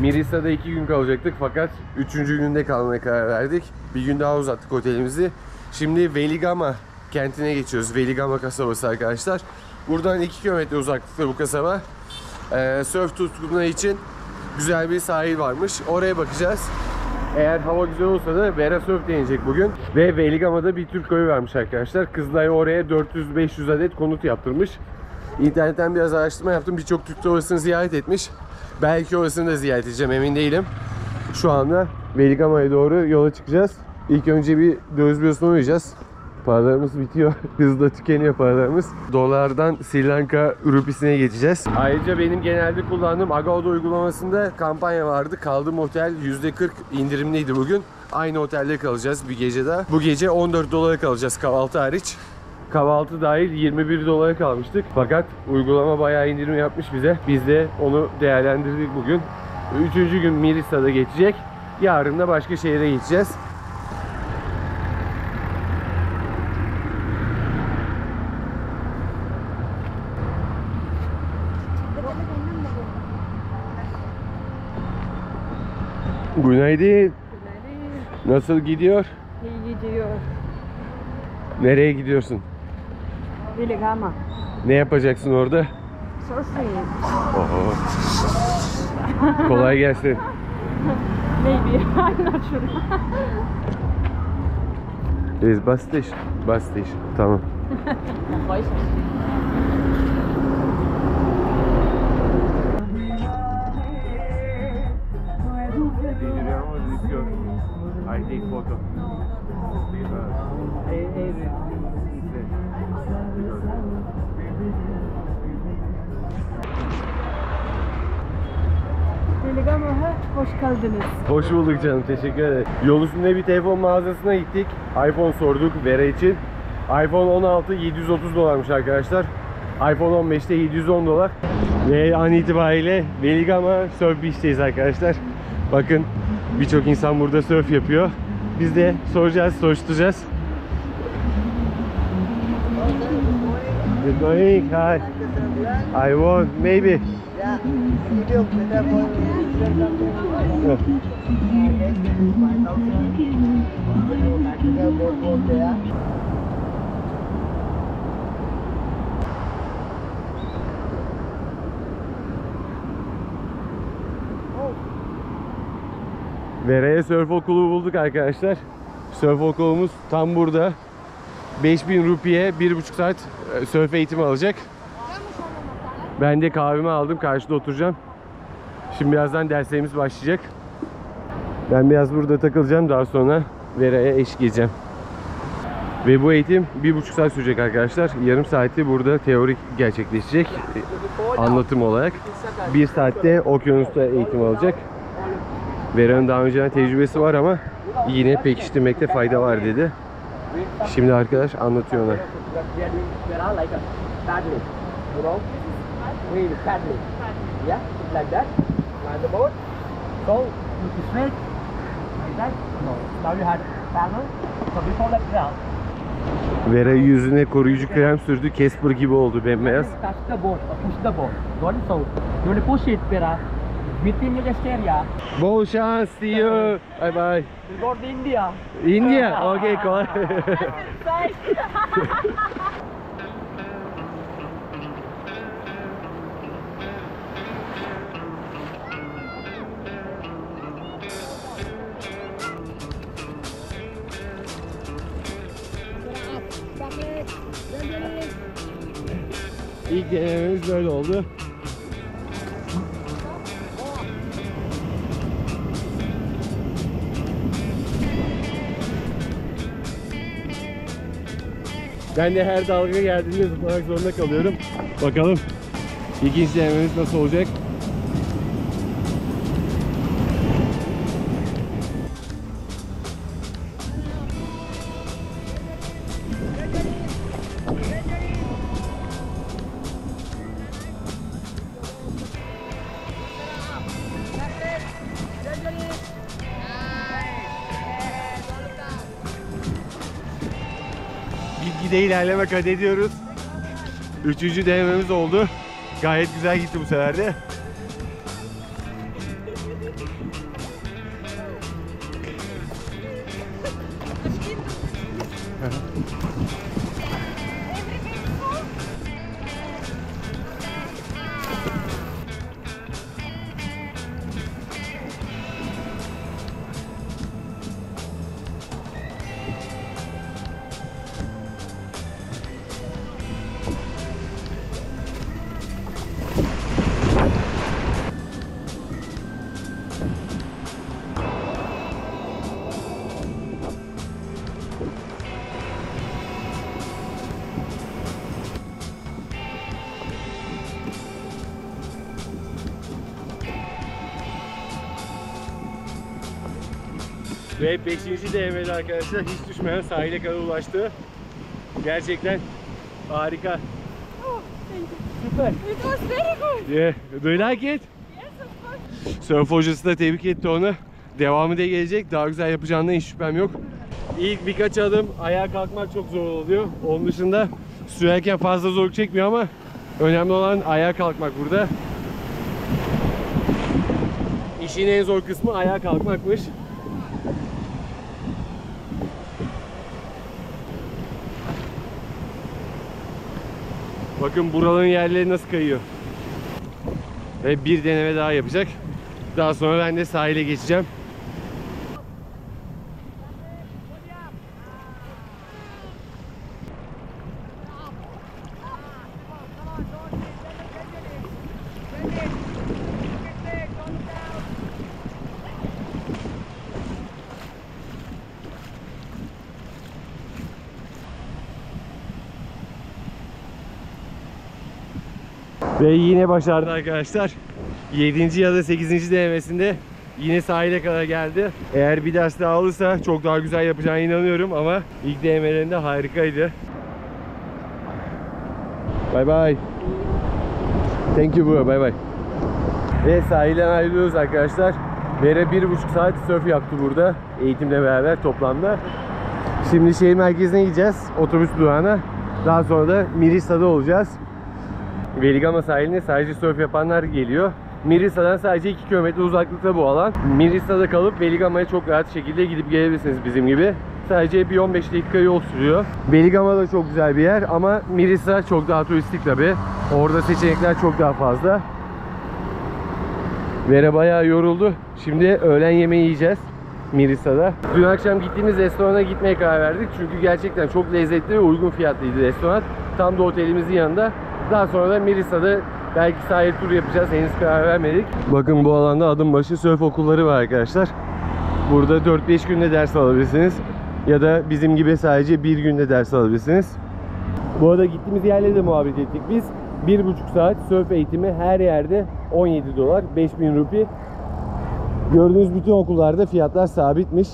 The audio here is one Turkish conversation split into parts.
Mirisa'da 2 gün kalacaktık fakat 3. günde kalmaya karar verdik. Bir gün daha uzattık otelimizi. Şimdi Veligama kentine geçiyoruz. Veligama kasabası arkadaşlar. Buradan 2 kilometre uzaklıkta bu kasaba. Sörf tutkunları için güzel bir sahil varmış. Oraya bakacağız. Eğer hava güzel olsa da Vera Surf deneyecek bugün. Ve Veligama'da bir Türk köyü varmış arkadaşlar. Kızılay oraya 400-500 adet konut yaptırmış. İnternetten biraz araştırma yaptım. Birçok Türk de orasını ziyaret etmiş. Belki orasını da ziyaret edeceğim, emin değilim. Şu anda Veligama'ya doğru yola çıkacağız. İlk önce bir döviz bürosuna uğrayacağız. Paralarımız bitiyor. Hızla tükeniyor paralarımız. Dolardan Sri Lanka rupisine geçeceğiz. Ayrıca benim genelde kullandığım Agoda uygulamasında kampanya vardı. Kaldığım otel %40 indirimliydi bugün. Aynı otelde kalacağız bir gece daha. Bu gece 14 dolara kalacağız kahvaltı hariç. Kahvaltı dahil 21 dolara kalmıştık. Fakat uygulama bayağı indirim yapmış bize. Biz de onu değerlendirdik bugün. 3. gün Mirisa'da geçecek. Yarın da başka şehre geçeceğiz. Günaydın. Nasıl gidiyor? İyi gidiyor. Nereye gidiyorsun? Veligama. Ne yapacaksın orada? Surfing. Oho. Kolay gelsin. Maybe. I'm not sure. Is bus station. Bus station. Tamam. I take photo. Veligama'ya hoş geldiniz. Hoş bulduk canım, teşekkür ederim. Yol üstünde bir telefon mağazasına gittik. iPhone sorduk Vera için. iPhone 16 730 dolarmış arkadaşlar. iPhone 15'te 710 dolar. Ve an itibariyle Veligama Surf Beach'teyiz arkadaşlar. Bakın birçok insan burada surf yapıyor. Biz de soracağız, soruşturacağız. Good morning, hi. I want maybe. Yeah, video better for Vera'ya surf okulu bulduk arkadaşlar. Surf okulumuz tam burada. 5000 rupiye 1,5 saat surf eğitimi alacak. Ben de kahvemi aldım, karşıda oturacağım. Şimdi birazdan derslerimiz başlayacak. Ben biraz burada takılacağım, daha sonra Vera'ya eşlik edeceğim. Ve bu eğitim 1,5 saat sürecek arkadaşlar. Yarım saati burada teorik gerçekleşecek, anlatım olarak. 1 saatte okyanusta eğitim alacak. Vera'nın daha önceden tecrübesi var ama yine pekiştirmekte fayda var dedi. Şimdi arkadaş anlatıyor ona. Vera yüzüne koruyucu krem sürdü. Casper gibi oldu, bembeyaz. Bol şans, see you. Bye bye. We go to India. India? Okay, cool. İlk denememiz böyle oldu. Ben de her dalga geldiğinde zıplamak zorunda kalıyorum. Bakalım ikinci denememiz nasıl olacak? Gitgide ilerleme kat ediyoruz. 3. denememiz oldu. Gayet güzel gitti bu sefer de. Ve 5. denemede arkadaşlar hiç düşmeyen sahile kadar ulaştı. Gerçekten harika. Süper. It was very good. Yeah. Do you like it? Yes, of course. Surf hocası da tebrik etti onu. Devamı da gelecek. Daha güzel yapacağından hiç şüphem yok. İlk birkaç adım ayağa kalkmak çok zor oluyor. Onun dışında sürerken fazla zorluk çekmiyor ama önemli olan ayağa kalkmak burada. İşin en zor kısmı ayağa kalkmakmış. Bakın buraların yerleri nasıl kayıyor. Ve bir deneme daha yapacak. Daha sonra ben de sahile geçeceğim. Ve yine başardı arkadaşlar. 7. ya da 8. denemesinde yine sahile kadar geldi. Eğer bir ders daha alırsa çok daha güzel yapacağına inanıyorum ama ilk denemelerinde harikaydı. Bye bye. Thank you bro. Bye bye. Ve sahilden ayrılıyoruz arkadaşlar. Vera 1,5 saat surf yaptı burada eğitimle beraber toplamda. Şimdi şehir merkezine gideceğiz. Otobüs durağına. Daha sonra da Mirisa'da olacağız. Veligama sahiline sadece surf yapanlar geliyor. Mirisa'dan sadece 2 kilometre uzaklıkta bu alan. Mirisa'da kalıp Veligama'ya çok rahat şekilde gidip gelebilirsiniz bizim gibi. Sadece bir 15 dakika yol sürüyor. Veligama da çok güzel bir yer ama Mirisa çok daha turistik tabi. Orada seçenekler çok daha fazla. Vera bayağı yoruldu. Şimdi öğlen yemeği yiyeceğiz Mirisa'da. Dün akşam gittiğimiz restorana gitmeye karar verdik. Çünkü gerçekten çok lezzetli ve uygun fiyatlıydı restoran. Tam da otelimizin yanında. Daha sonra da Mirisa'da belki sahil turu yapacağız. Henüz karar vermedik. Bakın bu alanda adım başı surf okulları var arkadaşlar. Burada 4-5 günde ders alabilirsiniz. Ya da bizim gibi sadece bir günde ders alabilirsiniz. Bu arada gittiğimiz yerle de muhabbet ettik biz. 1,5 saat surf eğitimi her yerde 17 dolar, 5000 rupi. Gördüğünüz bütün okullarda fiyatlar sabitmiş.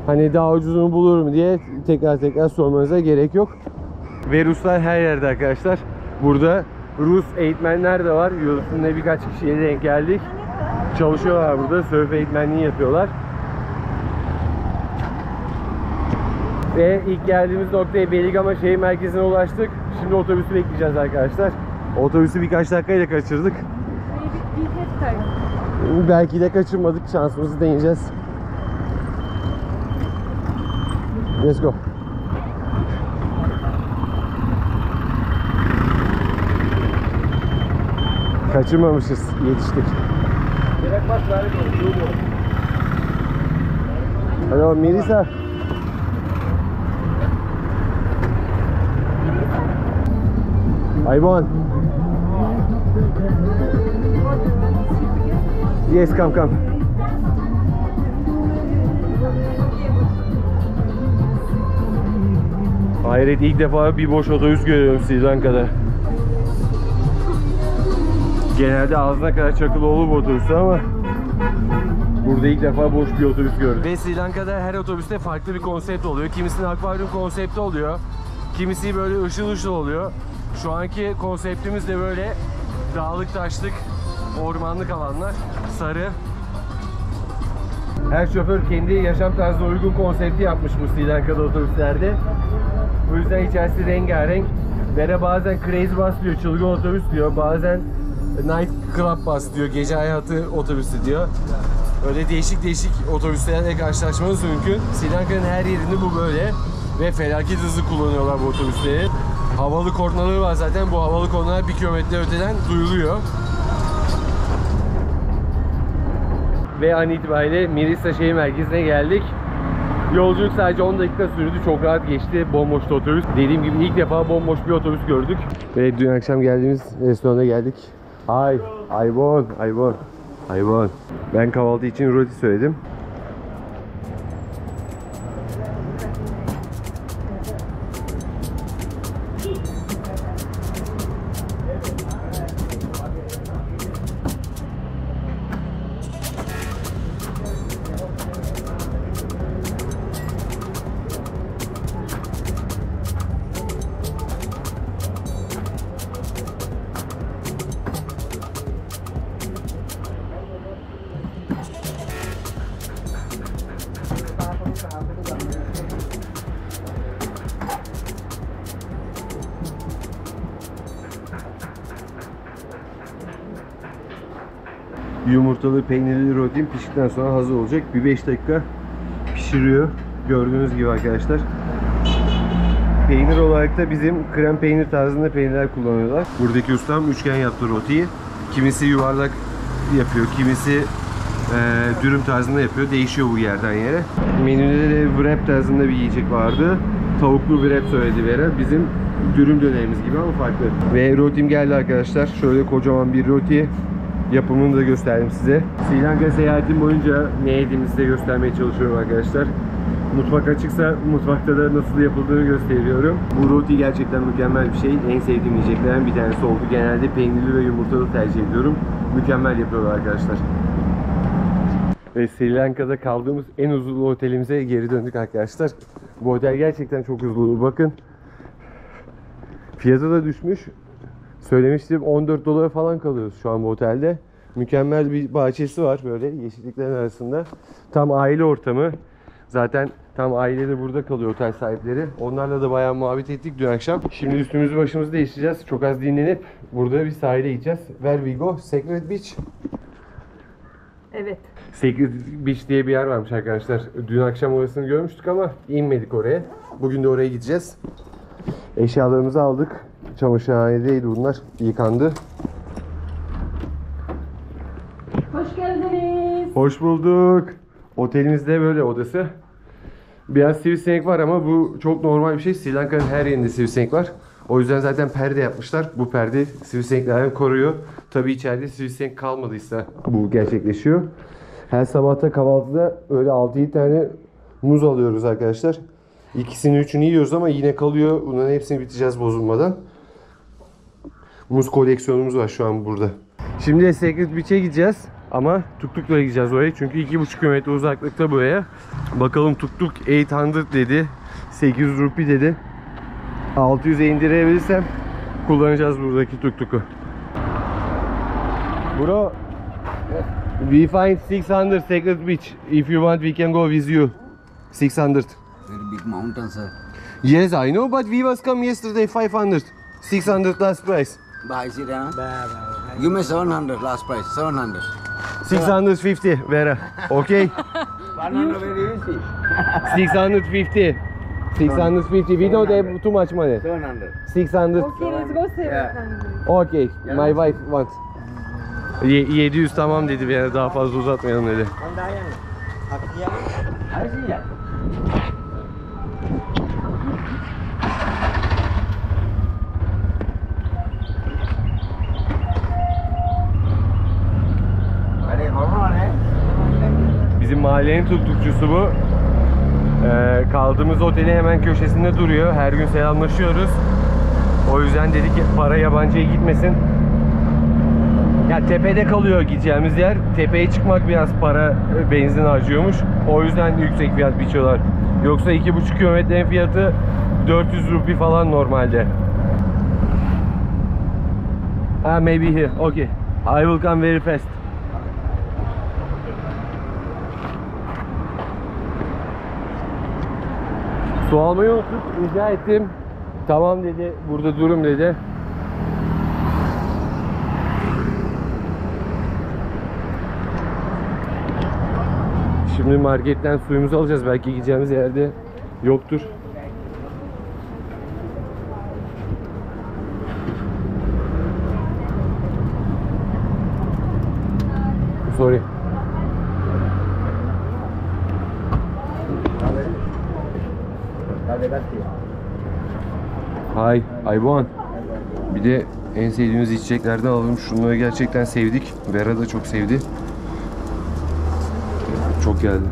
Hani daha ucuzunu bulur mu diye tekrar sormanıza gerek yok. Ve Ruslar her yerde arkadaşlar. Burada Rus eğitmenler de var. Yolunda birkaç kişiye denk geldik. Çalışıyorlar burada. Surf eğitmenliği yapıyorlar. Ve ilk geldiğimiz noktaya Veligama şehir merkezine ulaştık. Şimdi otobüsü bekleyeceğiz arkadaşlar. Otobüsü birkaç dakikayla kaçırdık. Belki de kaçırmadık. Şansımızı deneyeceğiz. Let's go. Kaçırmamışız. Yetiştik. Hello, Mirisa. Ayvon. Yes, come. Hayret, ilk defa bir boş otobüs görüyorum Sri Lanka'da. Genelde ağzına kadar çakılı olur bu otobüste ama burada ilk defa boş bir otobüs gördüm. Ve Sri Lanka'da her otobüste farklı bir konsept oluyor. Kimisinin akvaryum konsepti oluyor. Kimisi böyle ışıl ışıl oluyor. Şu anki konseptimiz de böyle dağlık taşlık ormanlık alanlar. Sarı. Her şoför kendi yaşam tarzına uygun konsepti yapmış bu Sri Lanka'da otobüslerde. Bu yüzden içerisi rengarenk. Vera bazen crazy bus diyor, çılgın otobüs diyor. Bazen night club bus diyor, gece hayatı otobüsü diyor. Öyle değişik otobüslerle karşılaşmanız mümkün. Sri Lanka'nın her yerinde bu böyle. Ve felaket hızlı kullanıyorlar bu otobüsleri. Havalı kornaları var zaten. Bu havalı kornalar 1 kilometre öteden duyuluyor. Ve an itibariyle Mirisa şehir merkezine geldik. Yolculuk sadece 10 dakika sürdü. Çok rahat geçti. Bomboştu otobüs. Dediğim gibi ilk defa bomboş bir otobüs gördük. Ve dün akşam geldiğimiz restorana geldik. Ayvon. Ben kahvaltı için roti söyledim. yumurtalı peynirli rotim piştikten sonra hazır olacak. Bir 5 dakika pişiriyor. Gördüğünüz gibi arkadaşlar. Peynir olarak da bizim krem peynir tarzında peynirler kullanıyorlar. Buradaki ustam üçgen yaptı rotiyi. Kimisi yuvarlak yapıyor, kimisi dürüm tarzında yapıyor. Değişiyor bu yerden yere. Menüde de wrap tarzında bir yiyecek vardı. Tavuklu wrap söyledi Vera. Bizim dürüm dönerimiz gibi ama farklı. Ve rotim geldi arkadaşlar. Şöyle kocaman bir roti. Yapımını da gösterdim size. Sri Lanka seyahatim boyunca ne yediğimizi de göstermeye çalışıyorum arkadaşlar. Mutfak açıksa mutfakta da nasıl yapıldığını gösteriyorum. Bu roti gerçekten mükemmel bir şey. En sevdiğim yiyeceklerden bir tanesi oldu. Genelde peynirli ve yumurtalı tercih ediyorum. Mükemmel yapıyorlar arkadaşlar. Ve Sri Lanka'da kaldığımız en huzurlu otelimize geri döndük arkadaşlar. Bu otel gerçekten çok huzurlu. Bakın. Fiyatı da düşmüş. Söylemiştim 14 dolara falan kalıyoruz şu an bu otelde. Mükemmel bir bahçesi var böyle yeşilliklerin arasında. Tam aile ortamı. Zaten tam aile de burada kalıyor otel sahipleri. Onlarla da bayağı muhabbet ettik dün akşam. Şimdi üstümüzü başımızı değiştireceğiz. Çok az dinlenip burada bir sahile gideceğiz. Where we go? Sacred Beach. Evet. Sacred Beach diye bir yer varmış arkadaşlar. Dün akşam orasını görmüştük ama inmedik oraya. Bugün de oraya gideceğiz. Eşyalarımızı aldık. Çamaşırhanedeydi bunlar. Yıkandı. Hoş geldiniz. Hoş bulduk. Otelimizde böyle odası. Biraz sivrisinek var ama bu çok normal bir şey. Sri Lanka'nın her yerinde sivrisinek var. O yüzden zaten perde yapmışlar. Bu perde sivrisineklerden koruyor. Tabii içeride sivrisinek kalmadıysa bu gerçekleşiyor. Her sabahta kahvaltıda öyle 6-7 tane muz alıyoruz arkadaşlar. İkisini üçünü yiyoruz ama yine kalıyor. Bunların hepsini biteceğiz bozulmadan. Muz koleksiyonumuz var şu an burada. Şimdi Sacred Beach'e gideceğiz. Ama tuktukla gideceğiz oraya. Çünkü 2,5 kilometre uzaklıkta buraya. Bakalım tuktuk 800 dedi. 800 rupi dedi. 600'e indirebilirsem kullanacağız buradaki tuktuku. Bro, we find 600 Sacred Beach. If you want, we can go with you. 600. Very big mountain, sir. Yes, I know, but we was come yesterday 500. 600 last price. Buy it, huh? Give me 700 last price. 700. 650 Vera. Okay? 100 very easy. 650. 650. We don't have too much money. 700. 600. Okay, let's go seven. Okay. My wife wants. 700 tamam dedi Vera. Daha fazla uzatmayalım dedi. Bizim mahallenin tuttukçusu bu. Kaldığımız otelin hemen köşesinde duruyor. Her gün selamlaşıyoruz. O yüzden dedik ki para yabancıya gitmesin. Ya tepede kalıyor gideceğimiz yer. Tepeye çıkmak biraz para, benzin harcıyormuş. O yüzden yüksek fiyat biçiyorlar. Yoksa 2,5 kilometrenin fiyatı 400 rupi falan normalde. Maybe here. Okay. I will come very fast. Su almayı unuttuk, rica ettim. Tamam dedi, burada durum dedi. Şimdi marketten suyumuzu alacağız. Belki gideceğimiz yerde yoktur. Sorry. Hi, Ayboğan. Bir de en sevdiğimiz içeceklerden alalım. Şunları gerçekten sevdik. Vera da çok sevdi. Çok geldi.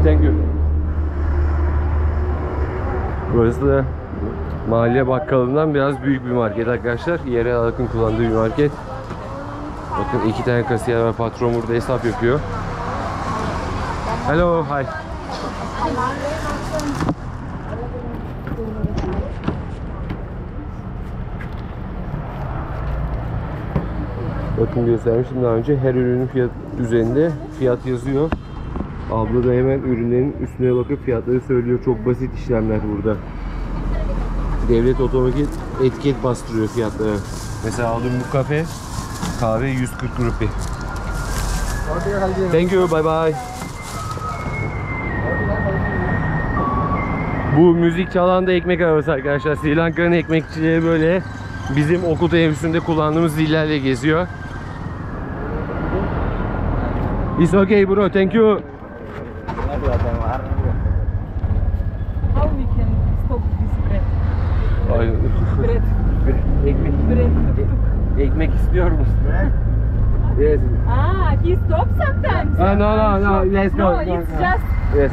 Thank you. Burası da mahalle bakkalından biraz büyük bir market arkadaşlar. Yerel halkın kullandığı bir market. Bakın 2 tane kasiyer var. Patron burada hesap yapıyor. Hello, hi. Bakın göstermiştim daha önce. Her ürünün fiyat üzerinde fiyat yazıyor. Abla da hemen ürünlerin üstüne bakıp fiyatları söylüyor. Çok basit işlemler burada. Devlet otomatik etiket bastırıyor fiyatları. Mesela aldığım bu kafe Kahve 140 rupi. Thank you, bye bye. Bu müzik çalan da ekmek arabası arkadaşlar. Sri Lanka'nın ekmekçileri böyle bizim okul teneffüsünde kullandığımız zillerle geziyor. It's okay bro, thank you. How we can stop this bread? Ay, Bread. ekmek, Bread. ekmek istiyor musun? Yes. Ah, he stops sometimes. No, let's go. No, it's just Yes.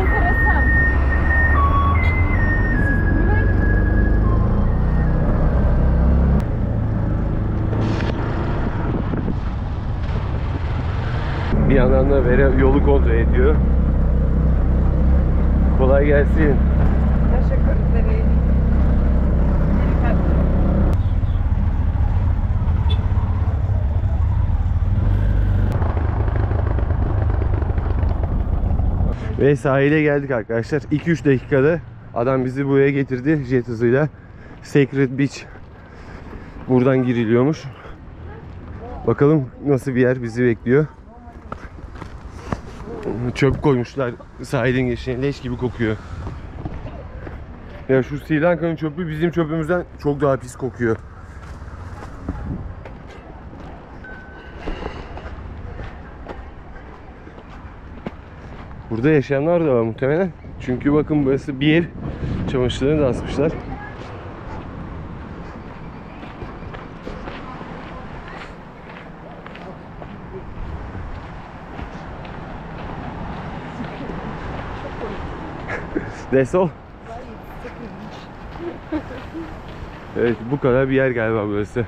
interesting. Bir yandan da Vera yolu kontrol ediyor. Kolay gelsin. Teşekkür ederim. Ve sahile geldik arkadaşlar. 2-3 dakikada adam bizi buraya getirdi jet hızıyla. Sacred Beach. Buradan giriliyormuş. Bakalım nasıl bir yer bizi bekliyor. Çöp koymuşlar sahilin geçişine, leş gibi kokuyor. Ya şu Sri Lanka'nın çöpü bizim çöpümüzden çok daha pis kokuyor. Burada yaşayanlar da var muhtemelen. Çünkü bakın burası bir yer, çamaşırlarını da asmışlar. That's all. Evet, bu kadar bir yer galiba burası.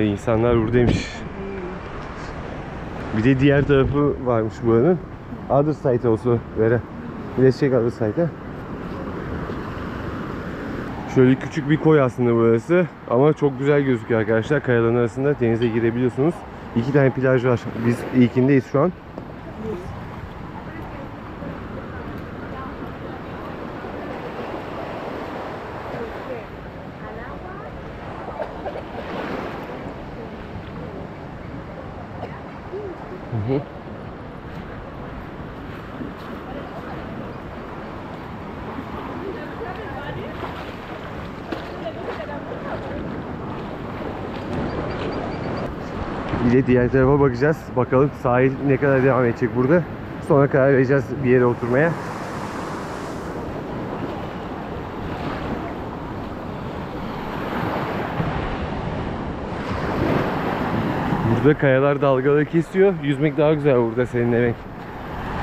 İnsanlar buradaymış. Bir de diğer tarafı varmış buranın. Other side also. Vera. Let's check other side. Şöyle küçük bir koy aslında burası. Ama çok güzel gözüküyor arkadaşlar. Kayaların arasında denize girebiliyorsunuz. 2 tane plaj var. Biz ilkindeyiz şu an. Bir de diğer tarafa bakacağız. Bakalım sahil ne kadar devam edecek burada. Sonra karar vereceğiz bir yere oturmaya. Burada kayalar dalgaları kesiyor. Yüzmek daha güzel burada serinlemek.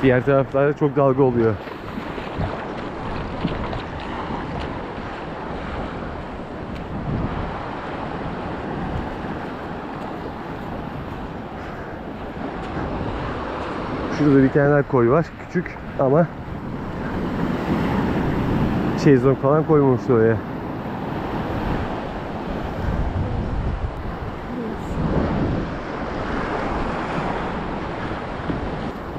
Diğer taraflarda çok dalga oluyor. Şurada bir tane daha koy var. Küçük ama şezlong falan koymamışlar oraya.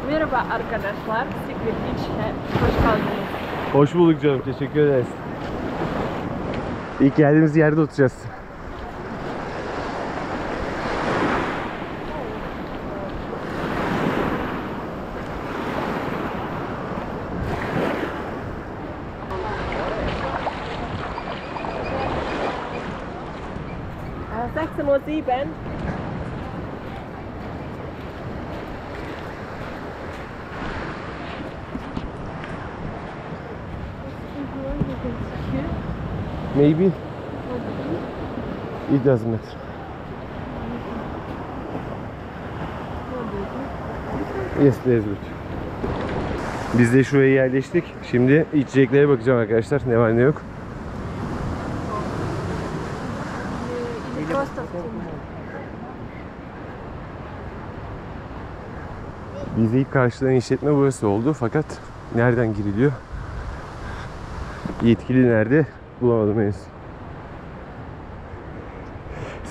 Merhaba arkadaşlar. Secret Beach'e hoş geldiniz. Hoş bulduk canım. Teşekkür ederiz. İlk geldiğimiz yerde oturacağız. Uhr 7. Maybe. It doesn't matter. Yes, that's good. Biz de şuraya yerleştik. Şimdi içeceklere bakacağım arkadaşlar. Ne var ne yok. Bizi ilk karşılayan işletme burası oldu. Fakat nereden giriliyor? Yetkili nerede? Bulamadım henüz.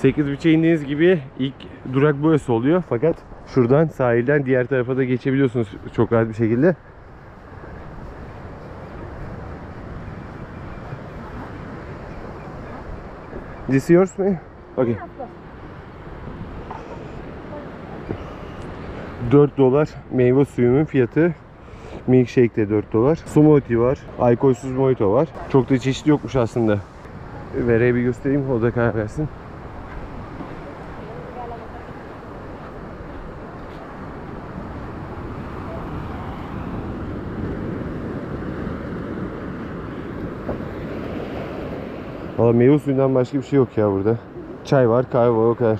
8.5'e indiğiniz gibi ilk durak burası oluyor. Fakat şuradan sahilden diğer tarafa da geçebiliyorsunuz çok rahat bir şekilde. This yours mi? Okay. 4 dolar meyve suyunun fiyatı. Milkshake de 4 dolar. Smoothie var. Alkolsüz mojito var. Çok da çeşitli yokmuş aslında. Vereye bir göstereyim, o da karar versin. Valla meyve suyundan başka bir şey yok ya burada. Çay var, kahve var, o kadar.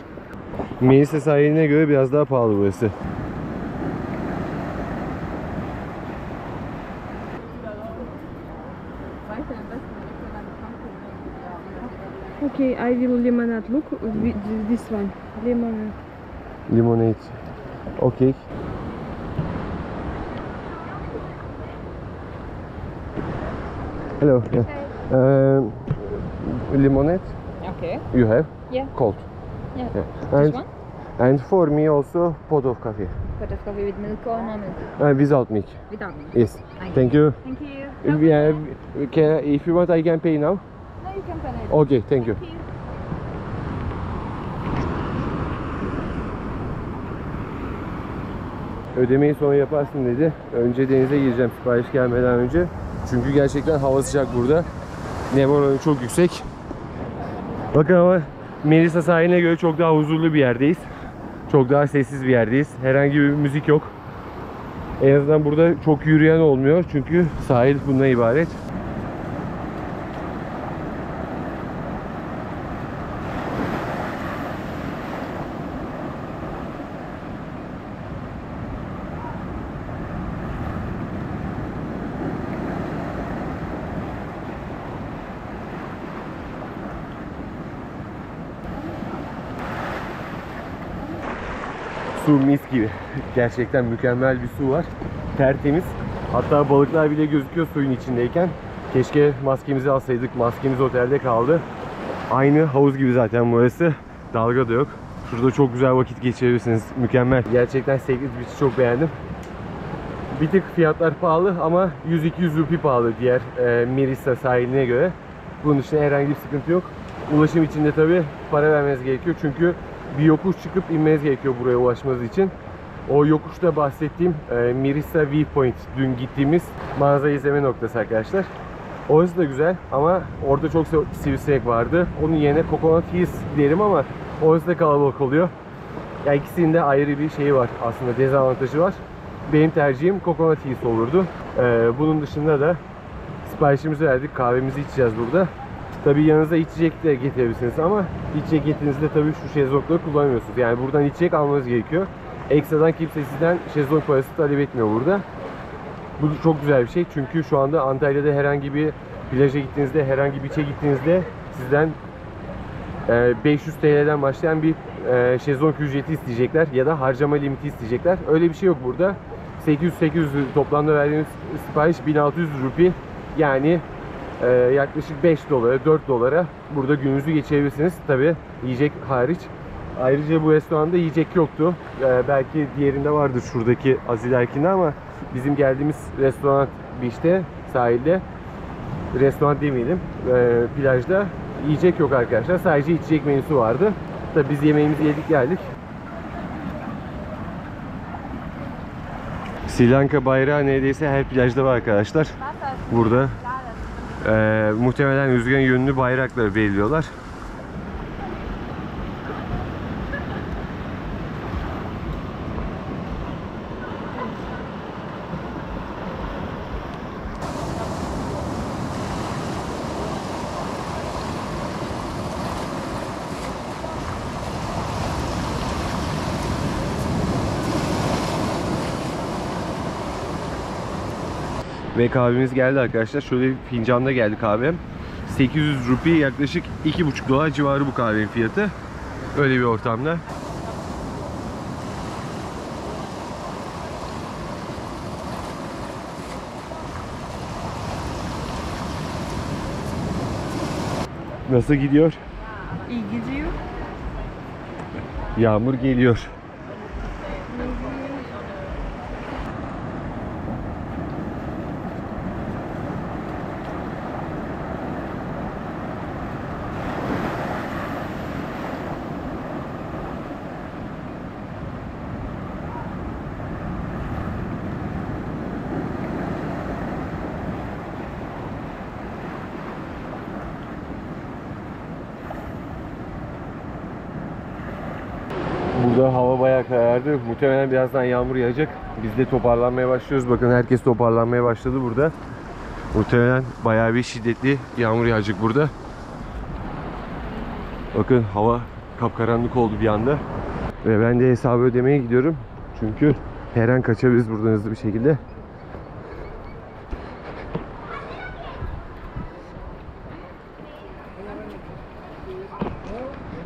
Melisa sahiline göre biraz daha pahalı burası. Okay, I will lemonade. Look, this one. Lemonade. Limonade. Okay. Hello. Yeah. Lemonade Okay. you have? Yeah. Cold. Yeah. Yeah. This one? And for me also pot of coffee. Pot of coffee with milk or no milk? Without milk. Without milk. Yes. Thank you. Thank you. Yeah, if you want I can pay now. No, you can pay later. Okay, thank you. Thank you. Ödemeyi sonra yaparsın dedi. Önce denize gireceğim sipariş gelmeden önce. Çünkü gerçekten hava sıcak burada. Nem oranı çok yüksek. Bakın ama Melisa sahiline göre çok daha huzurlu bir yerdeyiz. Çok daha sessiz bir yerdeyiz. Herhangi bir müzik yok. En azından burada çok yürüyen olmuyor. Çünkü sahil bundan ibaret. Su mis gibi. Gerçekten mükemmel bir su var. Tertemiz. Hatta balıklar bile gözüküyor suyun içindeyken. Keşke maskemizi alsaydık. Maskemiz otelde kaldı. Aynı havuz gibi zaten burası. Dalga da yok. Şurada çok güzel vakit geçirebilirsiniz. Mükemmel. Gerçekten 8 Beach'i çok beğendim. Bir tık fiyatlar pahalı ama 100-200 rupi pahalı diğer Melisa sahiline göre. Bunun dışında herhangi bir sıkıntı yok. Ulaşım için de tabi para vermeniz gerekiyor. Çünkü bir yokuş çıkıp inmeniz gerekiyor buraya ulaşmanız için. O yokuşta bahsettiğim Melisa Viewpoint, dün gittiğimiz manzara izleme noktası arkadaşlar. Orası da güzel ama orada çok sivrisinek vardı. Onun yerine Coconut Hills derim ama orası da kalabalık oluyor. Yani ikisinin de ayrı bir şeyi var, aslında dezavantajı var. Benim tercihim Coconut Hills olurdu. Bunun dışında da siparişimizi verdik, kahvemizi içeceğiz burada. Tabii yanınıza içecek de getirebilirsiniz ama içecek getirdiğinizde tabii şu şezlongları kullanmıyorsunuz. Yani buradan içecek almanız gerekiyor. Ekstradan kimse sizden şezlong parası talep etmiyor burada. Bu çok güzel bir şey çünkü şu anda Antalya'da herhangi bir plaja gittiğinizde, herhangi bir beach'e gittiğinizde sizden 500 TL'den başlayan bir şezlong ücreti isteyecekler ya da harcama limiti isteyecekler. Öyle bir şey yok burada. 800 toplamda verdiğiniz sipariş 1600 rupi, yani yaklaşık 5 dolara 4 dolara burada gününüzü geçirebilirsiniz. Tabi yiyecek hariç. Ayrıca bu restoranda yiyecek yoktu. Belki diğerinde vardır, şuradaki Aziler'kinde, ama bizim geldiğimiz restoran beach'te, sahilde, restoran demeyelim, plajda yiyecek yok arkadaşlar. Sadece içecek menüsü vardı. Tabi biz yemeğimizi yedik geldik. Sri Lanka bayrağı neredeyse her plajda var arkadaşlar. Burada muhtemelen rüzgarın yönünü bayrakla belirliyorlar. Ve kahvemiz geldi arkadaşlar. Şöyle bir fincanda geldi kahvem. 800 rupi, yaklaşık 2,5 dolar civarı bu kahvenin fiyatı. Öyle bir ortamda. Nasıl gidiyor? İyi gidiyor. Yağmur geliyor. Burada hava bayağı karardı. Muhtemelen birazdan yağmur yağacak. Biz de toparlanmaya başlıyoruz. Bakın herkes toparlanmaya başladı burada. Muhtemelen bayağı bir şiddetli yağmur yağacak burada. Bakın hava kapkaranlık oldu bir anda. Ve ben de hesabı ödemeye gidiyorum. Çünkü her an kaçabiliriz buradan hızlı bir şekilde.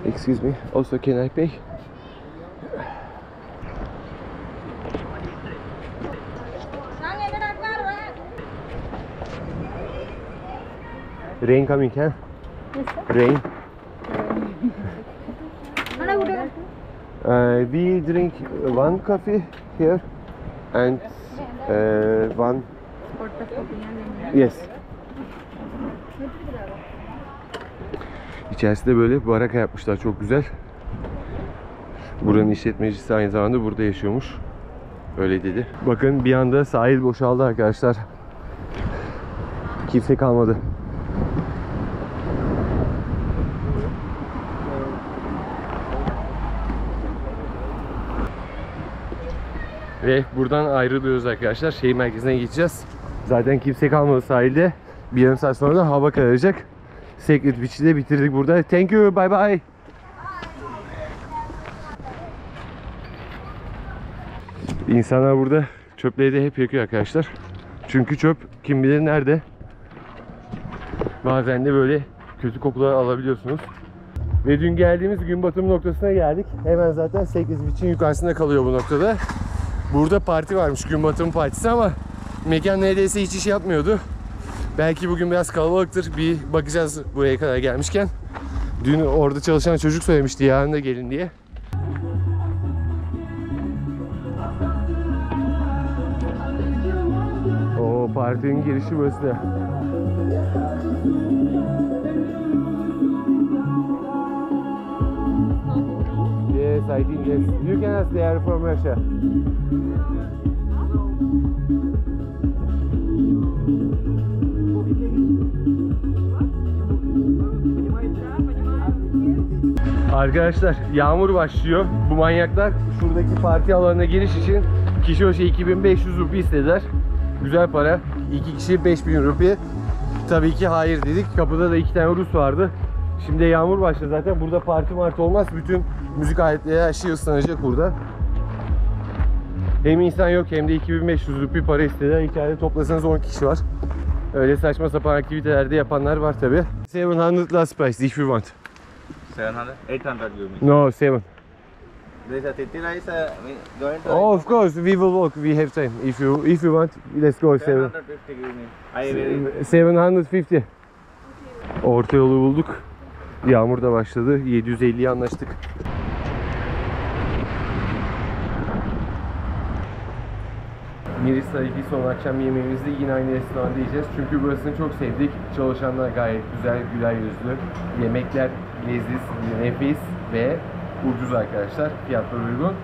Excuse me. Also, can I pay? Rain coming, huh? Rain. We drink one coffee here and one. Yes. İçerisinde böyle baraka yapmışlar, çok güzel. Buranın işletmecisi aynı zamanda burada yaşıyormuş. Öyle dedi. Bakın bir anda sahil boşaldı arkadaşlar. Kimse kalmadı. Ve buradan ayrılıyoruz arkadaşlar. Şehir merkezine geçeceğiz. Zaten kimse kalmadı sahilde. Bir yarım saat sonra da hava kararacak. Sacred Beach'i de bitirdik burada. Thank you. Bye bye. İnsanlar burada çöpleri de hep yakıyor arkadaşlar. Çünkü çöp kim bilir nerede. Bazen de böyle kötü kokular alabiliyorsunuz. Ve dün geldiğimiz gün batım noktasına geldik. Hemen zaten Sacred Beach'in yukarısında kalıyor bu noktada. Burada parti varmış, gün batımı partisi, ama mekan neredeyse hiç iş yapmıyordu. Belki bugün biraz kalabalıktır. Bir bakacağız buraya kadar gelmişken. Dün orada çalışan çocuk söylemişti yarın da gelin diye. O partinin girişi burası da. Yes, I think yes. You can ask, they are from Russia. Arkadaşlar yağmur başlıyor. Bu manyaklar şuradaki parti alanına giriş için kişi başı 2500 rupi istediler. Güzel para. 2 kişi 5000 rupi. Tabii ki hayır dedik. Kapıda da 2 tane Rus vardı. Şimdi yağmur başladı zaten. Burada parti martı olmaz. Bütün müzik aletleri, her şey ıslanacak burada. Hem insan yok hem de 2500 rupi para istediler. İçeride toplasanız 10 kişi var. Öyle saçma sapan aktivitelerde yapanlar var tabii. 700 last price if you want. 700? 800 you mean? No, 7. There is a city rice going to... Oh, of course, we will walk. We have time. If you want, let's go 7. 750 you mean? I will... 750. Orta yolu bulduk. Yağmur da başladı. 750'ye anlaştık. Miris tarifi son akşam yemeğimizi yine aynı restoranda yiyeceğiz. Çünkü burasını çok sevdik. Çalışanlar gayet güzel, güler yüzlü. Yemekler leziz, nefis ve ucuz arkadaşlar. Fiyatlar uygun.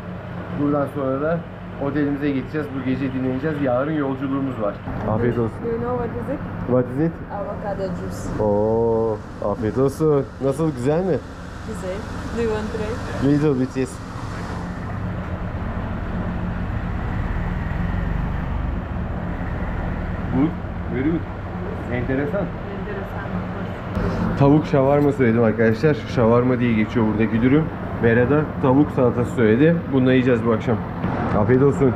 Buradan sonra da otelimize geçeceğiz. Bu gece dinleneceğiz. Yarın yolculuğumuz var. Afiyet olsun. Do you know what is it? What is it? Avocado juice. Oo, afiyet olsun. Nasıl, güzel mi? Güzel. Do you want to try? Little bit, yes. Good, very good. Enteresan. Tavuk şavarma söyledim arkadaşlar. Şavarma diye geçiyor buradaki dürüm. Vera da tavuk salatası söyledi. Bununla yiyeceğiz bu akşam. Afiyet olsun.